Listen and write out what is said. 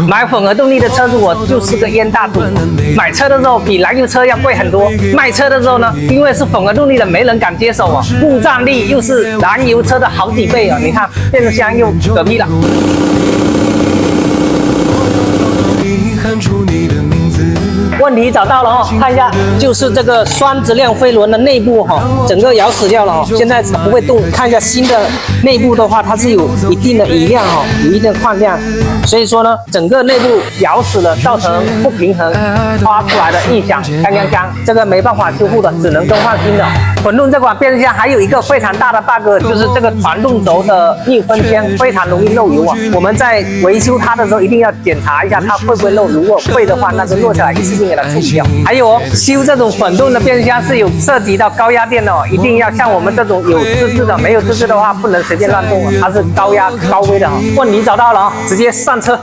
买混合动力的车主我就是个冤大头，买车的时候比燃油车要贵很多，卖车的时候呢，因为是混合动力的，没人敢接手哦，故障率又是燃油车的好几倍哦。你看变速箱又嗝屁了。问题找到了哦，看一下，就是这个双质量飞轮的内部哈，整个咬死掉了哦，现在不会动。看一下新的内部的话，它是有一定的雨量哈，有一定的矿量，所以说呢，整个内部咬死了，造成不平衡，发出来的异响，锵锵锵，这个没办法修复的，只能更换新的。混动这款变速箱还有一个非常大的 bug， 就是这个传动轴的逆分圈非常容易漏油啊。我们在维修它的时候一定要检查一下它会不会漏，如果会的话，那就落下来一次性给它处理掉。还有哦，修这种混动的变速箱是有涉及到高压电的哦，一定要像我们这种有自制的，没有自制的话不能随便乱动啊，它是高压高危的哦。问题找到了啊，直接上车。